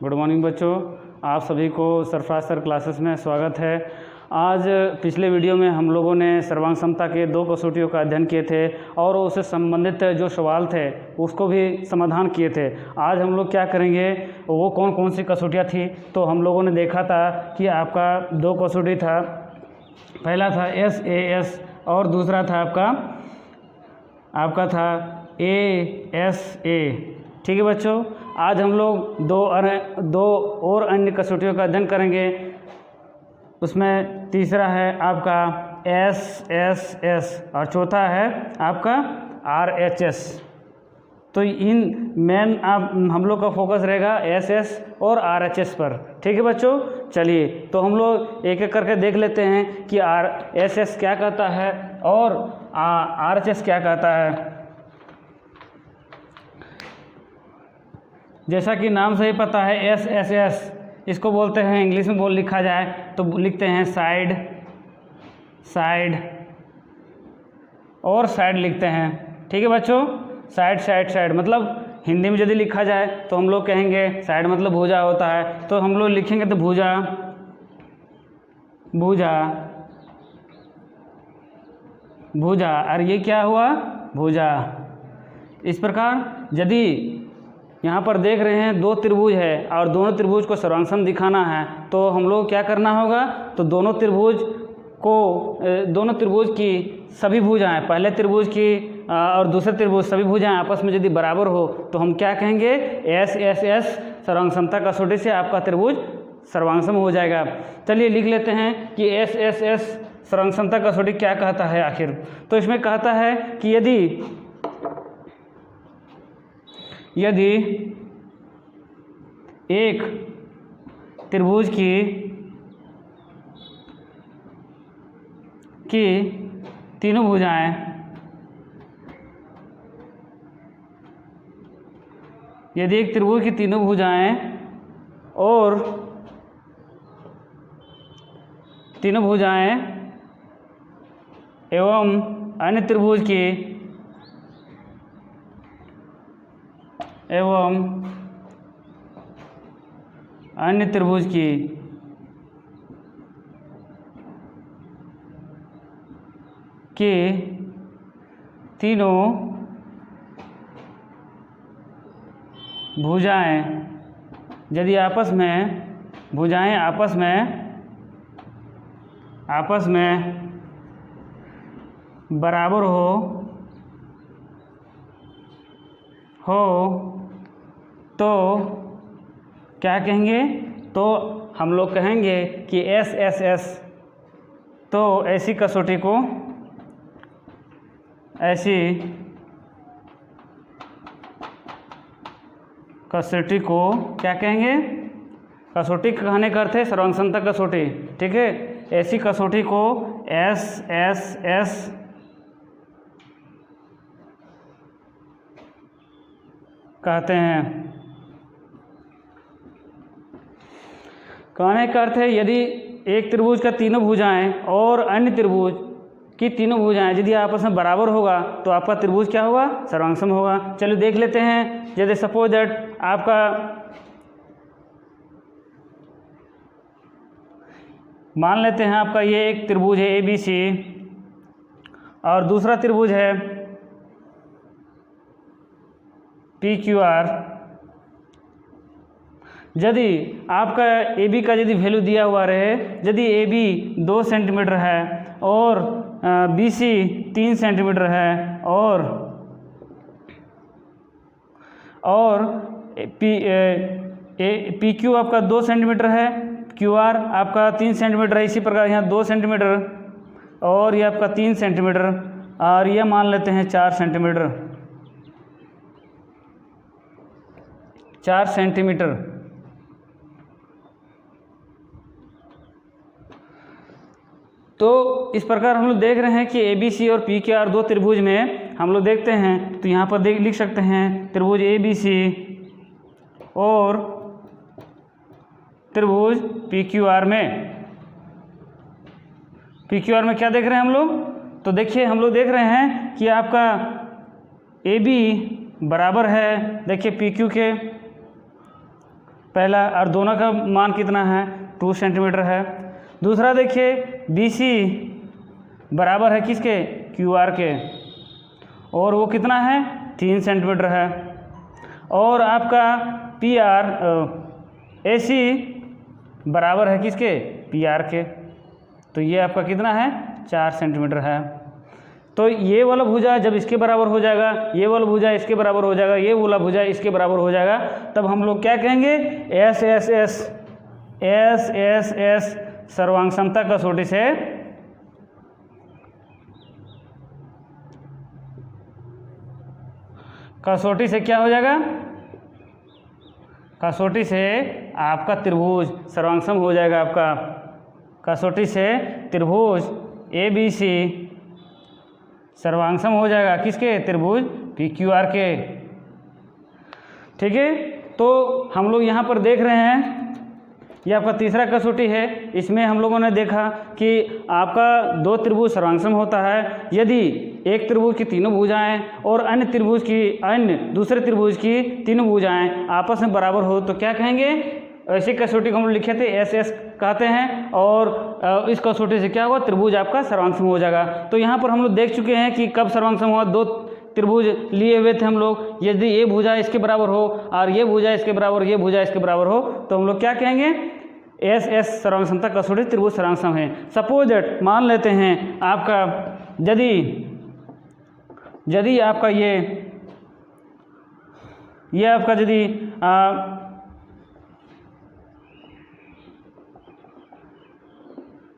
Good morning बच्चों, आप सभी को सरफराज सर क्लासेस में स्वागत है। आज पिछले वीडियो में हम लोगों ने सर्वांग समता के 2 कसौटियों का अध्ययन किए थे और उससे संबंधित जो सवाल थे उसको भी समाधान किए थे। आज हम लोग क्या करेंगे, वो कौन कौन सी कसौटियाँ थी। तो हम लोगों ने देखा था कि आपका 2 कसौटी था, पहला था SAS और दूसरा था आपका था ASA। ठीक है बच्चों, आज हम लोग दो और अन्य कसौटियों का अध्ययन करेंगे। उसमें तीसरा है आपका SSS और चौथा है आपका RHS। तो इन मेन हम लोग का फोकस रहेगा SS और RHS पर। ठीक है बच्चों, चलिए तो हम लोग एक एक करके देख लेते हैं कि SS क्या कहता है और RHS क्या कहता है। जैसा कि नाम से ही पता है SSS इसको बोलते हैं, इंग्लिश में लिखा जाए तो लिखते हैं साइड और साइड लिखते हैं। ठीक है बच्चों, साइड मतलब हिंदी में यदि लिखा जाए तो हम लोग कहेंगे साइड मतलब भुजा होता है, तो हम लोग लिखेंगे तो भुजा और ये क्या हुआ, भुजा। इस प्रकार यदि यहाँ पर देख रहे हैं 2 त्रिभुज है और दोनों त्रिभुज को सर्वांग दिखाना है तो हम लोग क्या करना होगा, तो दोनों त्रिभुज की सभी भुजाएं, पहले त्रिभुज की और दूसरे त्रिभुज सभी भुजाएं आपस में यदि बराबर हो तो हम क्या कहेंगे, SSS सर्वांग समता कसौटी से आपका त्रिभुज सर्वांग हो जाएगा। चलिए लिख लेते हैं कि SSS सर्वांग समता कसौटी क्या कहता है आखिर। तो इसमें कहता है कि यदि एक त्रिभुज की तीनों भुजाएं और तीनों भुजाएं एवं अन्य त्रिभुज की तीनों भुजाएं यदि आपस में बराबर हो तो क्या कहेंगे, तो हम लोग कहेंगे कि SSS। तो ऐसी कसौटी को क्या कहेंगे, कसौटी कहने का अर्थ है सर्वांग समता कसौटी। ठीक है, ऐसी कसौटी को SSS कहते हैं। कहने का अर्थ है यदि एक त्रिभुज का तीनों भुजाएं और अन्य त्रिभुज की तीनों भुजाएं यदि आपस में बराबर होगा तो आपका त्रिभुज क्या होगा, सर्वांग होगा। चलिए देख लेते हैं। जैसे सपोज दैट आपका मान लेते हैं आपका ये एक त्रिभुज है ABC और दूसरा त्रिभुज है PQR। यदि आपका AB का यदि वैल्यू दिया हुआ रहे, यदि AB 2 सेंटीमीटर है और BC 3 सेंटीमीटर है और PQ आपका 2 सेंटीमीटर है, QR आपका 3 सेंटीमीटर है, इसी प्रकार यहाँ 2 सेंटीमीटर और ये आपका 3 सेंटीमीटर और ये मान लेते हैं 4 सेंटीमीटर। तो इस प्रकार हम लोग देख रहे हैं कि ABC और PQR 2 त्रिभुज में हम लोग देखते हैं तो यहाँ पर लिख सकते हैं त्रिभुज ABC और त्रिभुज PQR में क्या देख रहे हैं हम लोग, तो देखिए हम लोग देख रहे हैं कि आपका AB बराबर है, देखिए PQ के, पहला, और दोनों का मान कितना है 2 सेंटीमीटर है। दूसरा देखिए BC बराबर है किसके QR के, और वो कितना है 3 सेंटीमीटर है। और आपका AC बराबर है किसके PR के, तो ये आपका कितना है 4 सेंटीमीटर है। तो ये वाला भुजा जब इसके बराबर हो जाएगा, ये वाला भुजा इसके बराबर हो जाएगा, ये वाला भुजा इसके बराबर हो जाएगा, तब हम लोग क्या कहेंगे SSS सर्वांग समता कसौटी से क्या हो जाएगा, कसौटी से आपका त्रिभुज सर्वांगसम हो जाएगा। आपका कसौटी से त्रिभुज ABC सर्वांगसम हो जाएगा किसके, त्रिभुज PQR के। ठीक है, तो हम लोग यहाँ पर देख रहे हैं ये आपका तीसरा कसौटी है। इसमें हम लोगों ने देखा कि आपका 2 त्रिभुज सर्वांगसम होता है यदि एक त्रिभुज की तीनों भुजाएं और अन्य दूसरे त्रिभुज की तीनों भुजाएं आपस में बराबर हो तो क्या कहेंगे, ऐसी कसौटी को हम लिखे थे SS कहते हैं। और इस कसौटी से क्या होगा, त्रिभुज आपका सर्वांगसम हो जाएगा। तो यहाँ पर हम लोग देख चुके हैं कि कब सर्वांगसम हुआ, 2 त्रिभुज लिए हुए थे हम लोग, यदि ये भुजा इसके बराबर हो और ये भुजा इसके बराबर, ये भुजा इसके बराबर हो, तो हम लोग क्या कहेंगे SS सर्वांगसमता कसौटी त्रिभुज सर्वांगसम है। सपोज दैट मान लेते हैं आपका यदि आपका ये आपका यदि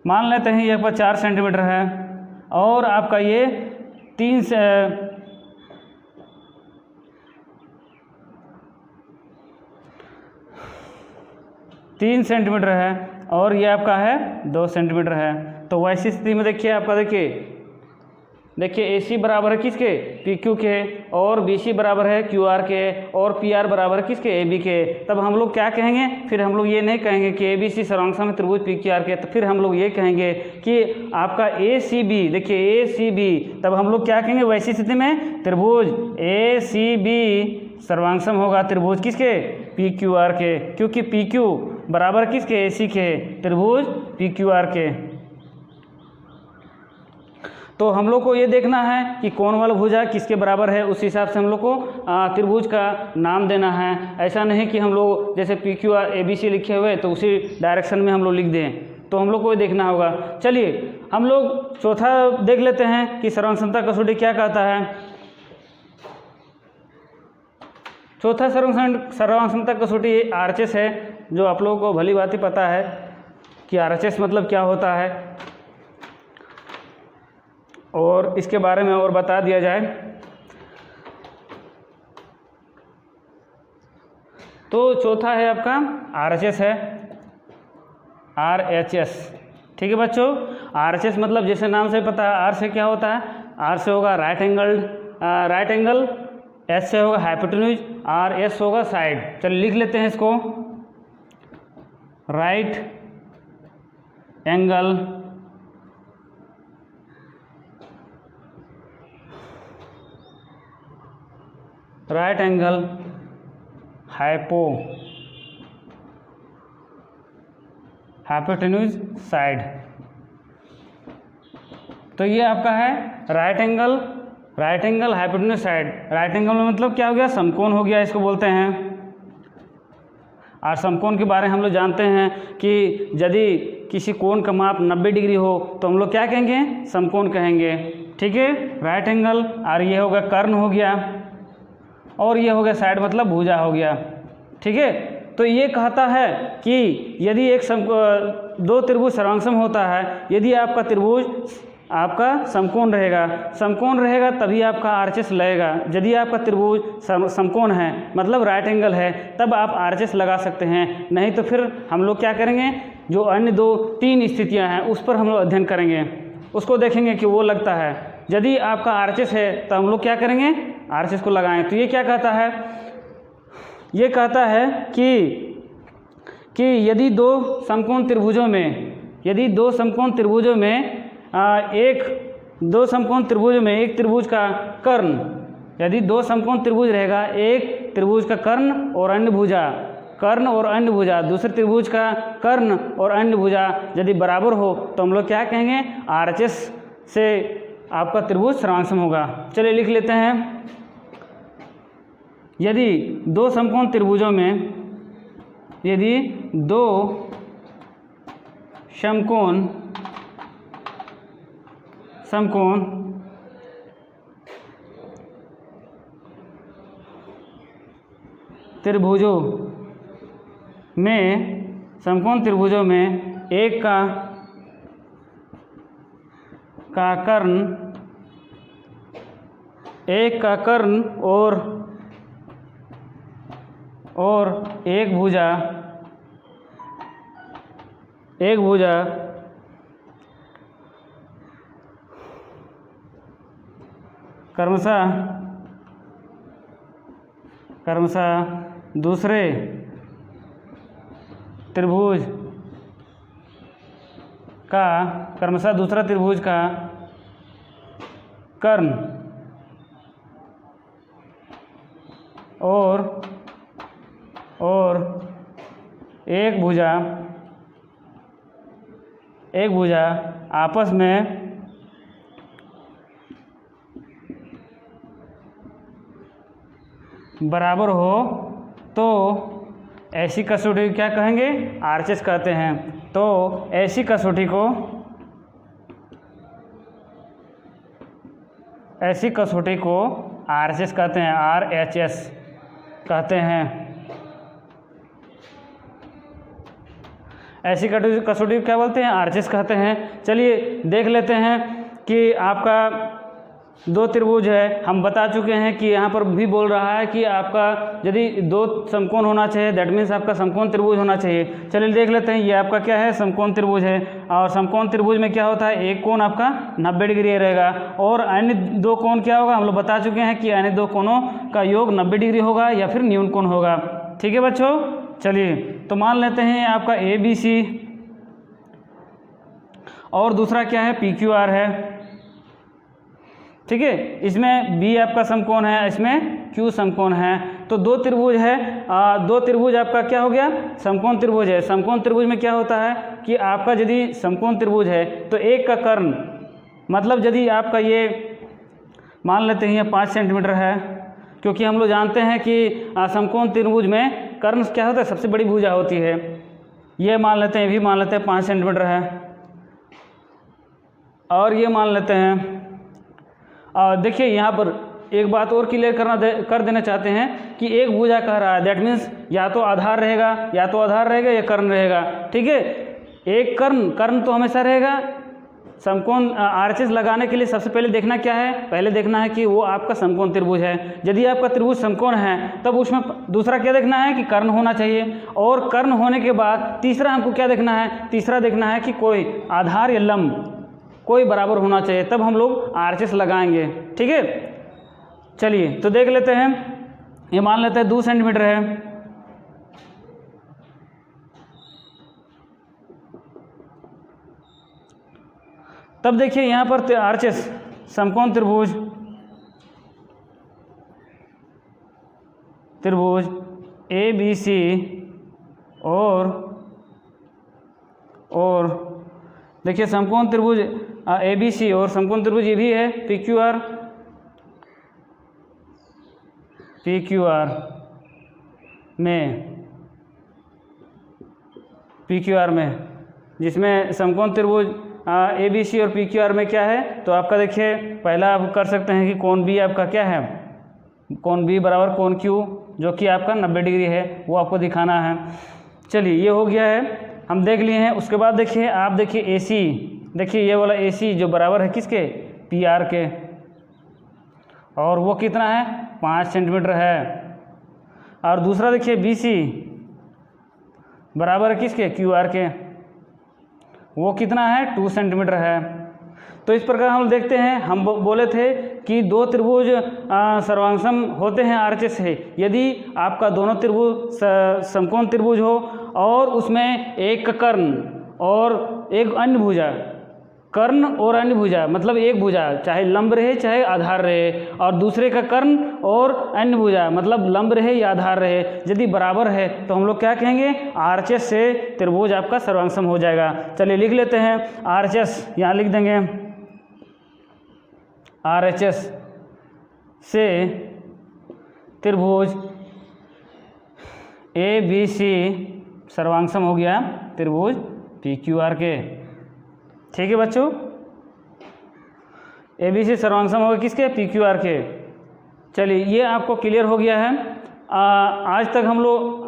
मान लेते हैं ये आपका 4 सेंटीमीटर है और आपका ये 3 सेंटीमीटर है और ये आपका है 2 सेंटीमीटर है। तो वैसी स्थिति में देखिए आपका देखिए AC बराबर है किसके PQ के, और BC बराबर है QR के, और PR बराबर है किसके AB के। तब हम लोग क्या कहेंगे, फिर हम लोग ये नहीं कहेंगे कि ABC सर्वांगसम है त्रिभुज PQR के, तो फिर हम लोग ये कहेंगे कि आपका ACB, देखिए ACB, तब हम लोग क्या कहेंगे वैसी स्थिति में त्रिभुज ACB सर्वांगसम होगा त्रिभुज किसके PQR के, क्योंकि PQ बराबर किसके AC के, त्रिभुज PQR के। तो हम लोग को ये देखना है कि कौन वाला भुजा किसके बराबर है, उस हिसाब से हम लोग को त्रिभुज का नाम देना है। ऐसा नहीं कि हम लोग जैसे PQR ABC लिखे हुए तो उसी डायरेक्शन में हम लोग लिख दें, तो हम लोग को ये देखना होगा। चलिए हम लोग चौथा देख लेते हैं कि सर्वांगसमता कसौटी क्या कहता है। चौथा सर्वांगसमता कसौटी RHS है, जो आप लोगों को भली बात ही पता है कि RHS मतलब क्या होता है, और इसके बारे में और बता दिया जाए तो चौथा है आपका RHS है, RHS। ठीक है बच्चों, RHS मतलब जैसे नाम से पता है, R से क्या होता है, R से होगा राइट एंगल, S से होगा हाइपोटेन्यूज और S होगा साइड। चलिए लिख लेते हैं इसको, राइट एंगल हाइपोटेन्यूज साइड। तो ये आपका है right angle hypotenuse side. Right angle में मतलब क्या हो गया, समकोण हो गया, इसको बोलते हैं। और समकोण के बारे में हम लोग जानते हैं कि यदि किसी कोण का माप 90 डिग्री हो तो हम लोग क्या कहेंगे, समकोण कहेंगे। ठीक है, राइट एंगल, और ये होगा कर्ण हो गया, और ये हो गया साइड मतलब भुजा हो गया। ठीक है, तो ये कहता है कि यदि एक 2 त्रिभुज सर्वांगसम होता है, यदि आपका त्रिभुज आपका समकोण रहेगा तभी आपका RHS लगेगा। यदि आपका त्रिभुज समकोण है मतलब राइट एंगल है, तब आप RHS लगा सकते हैं, नहीं तो फिर हम लोग क्या करेंगे, जो अन्य 2-3 स्थितियां हैं उस पर हम लोग अध्ययन करेंगे, उसको देखेंगे कि वो लगता है। यदि आपका RHS है तो हम लोग क्या करेंगे, RHS को लगाएं। तो ये क्या कहता है, ये कहता है कि यदि 2 समकोण त्रिभुजों में एक त्रिभुज का कर्ण, यदि 2 समकोण त्रिभुज रहेगा, एक त्रिभुज का कर्ण और अन्य भुजा कर्ण और अन्य भुजा, दूसरे त्रिभुज का कर्ण और अन्य भुजा यदि बराबर हो तो हम लोग क्या कहेंगे, RHS से आपका त्रिभुज सर्वांग होगा। चलिए लिख लेते हैं, यदि दो समकोण त्रिभुजों में, यदि दो समकोण त्रिभुजों में एक का कर्ण और एक भुजा क्रमशः दूसरे त्रिभुज का कर्ण और एक भुजा आपस में बराबर हो तो ऐसी कसौटी क्या कहेंगे, RHS कहते हैं। तो ऐसी कसौटी को RHS कहते हैं, RHS कहते हैं। ऐसी कसौटी क्या बोलते हैं, RHS कहते हैं। चलिए देख लेते हैं कि आपका दो त्रिभुज है, हम बता चुके हैं कि यहाँ पर भी बोल रहा है कि आपका यदि दो समकोण होना चाहिए, दैट मीन्स आपका समकोण त्रिभुज होना चाहिए। चलिए देख लेते हैं, ये आपका क्या है, समकोण त्रिभुज है। और समकोण त्रिभुज में क्या होता है, एक कोण आपका 90 डिग्री रहेगा और अन्य दो कोण क्या होगा, हम लोग बता चुके हैं कि अन्य दो कोणों का योग 90 डिग्री होगा या फिर न्यून कोण होगा। ठीक है बच्चों, चलिए तो मान लेते हैं आपका ABC और दूसरा क्या है, PQR है। ठीक है, इसमें B आपका समकोण है, इसमें Q समकोण है। तो दो त्रिभुज है, दो त्रिभुज आपका क्या हो गया, समकोण त्रिभुज है। समकोण त्रिभुज में क्या होता है कि आपका यदि समकोण त्रिभुज है तो एक का कर्ण, मतलब यदि आपका ये मान लेते हैं ये 5 सेंटीमीटर है, क्योंकि हम लोग जानते हैं कि समकोण त्रिभुज में कर्ण क्या होता है, सबसे बड़ी भुजा होती है। ये मान लेते हैं, ये भी मान लेते हैं 5 सेंटीमीटर है, और ये मान लेते हैं। देखिए यहाँ पर एक बात और क्लियर कर देना चाहते हैं कि एक भुजा कह रहा है, दैट मीन्स या तो आधार रहेगा या कर्ण रहेगा। ठीक है, एक कर्ण तो हमेशा रहेगा। समकोण RHS लगाने के लिए सबसे पहले देखना क्या है, पहले देखना है कि वो आपका समकोण त्रिभुज है। यदि आपका त्रिभुज समकोण है तब उसमें दूसरा क्या देखना है कि कर्ण होना चाहिए, और कर्ण होने के बाद तीसरा हमको क्या देखना है, तीसरा देखना है कि कोई आधार या लंब कोई बराबर होना चाहिए, तब हम लोग RHS लगाएंगे। ठीक है, चलिए तो देख लेते हैं, ये मान लेते हैं 2 सेंटीमीटर है। तब देखिए यहाँ पर RHS समकोण त्रिभुज ABC और देखिए समकोण त्रिभुज ABC और समकोण त्रिभुज ये भी है PQR में, जिसमें समकोण त्रिभुज ABC और PQR में क्या है, तो आपका देखिए पहला आप कर सकते हैं कि कोण B आपका क्या है, कोण B बराबर कोण Q, जो कि आपका 90 डिग्री है, वो आपको दिखाना है। चलिए ये हो गया है, हम देख लिए हैं। उसके बाद देखिए आप देखिए AC, देखिए ये वाला AC जो बराबर है किसके, PR के, और वो कितना है 5 सेंटीमीटर है। और दूसरा देखिए BC बराबर है किसके, QR के, वो कितना है 2 सेंटीमीटर है। तो इस प्रकार हम देखते हैं, हम बोले थे कि दो त्रिभुज सर्वांगसम होते हैं RHS से यदि आपका दोनों त्रिभुज समकोण त्रिभुज हो और उसमें एक कर्ण और एक अन्य भुजा कर्ण और अन्य भुजा, मतलब एक भुजा चाहे लंब रहे चाहे आधार रहे, और दूसरे का कर्ण और अन्य भुजा मतलब लंब रहे या आधार रहे, यदि बराबर है तो हम लोग क्या कहेंगे, RHS से त्रिभुज आपका सर्वांग सम हो जाएगा। चलिए लिख लेते हैं RHS, यहाँ लिख देंगे RHS से त्रिभुज ABC सर्वांग सम हो गया त्रिभुज PQR के। ठीक है बच्चों, ABC सर्वांग सम हो गया किसके, PQR के। चलिए ये आपको क्लियर हो गया है। आज तक हम लोग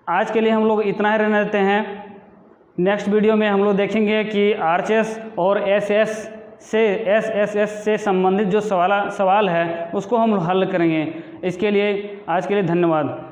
आज के लिए हम लोग इतना ही रहने देते हैं। नेक्स्ट वीडियो में हम लोग देखेंगे कि RHS और SSS से संबंधित जो सवाल है उसको हम हल करेंगे। इसके लिए आज के लिए धन्यवाद।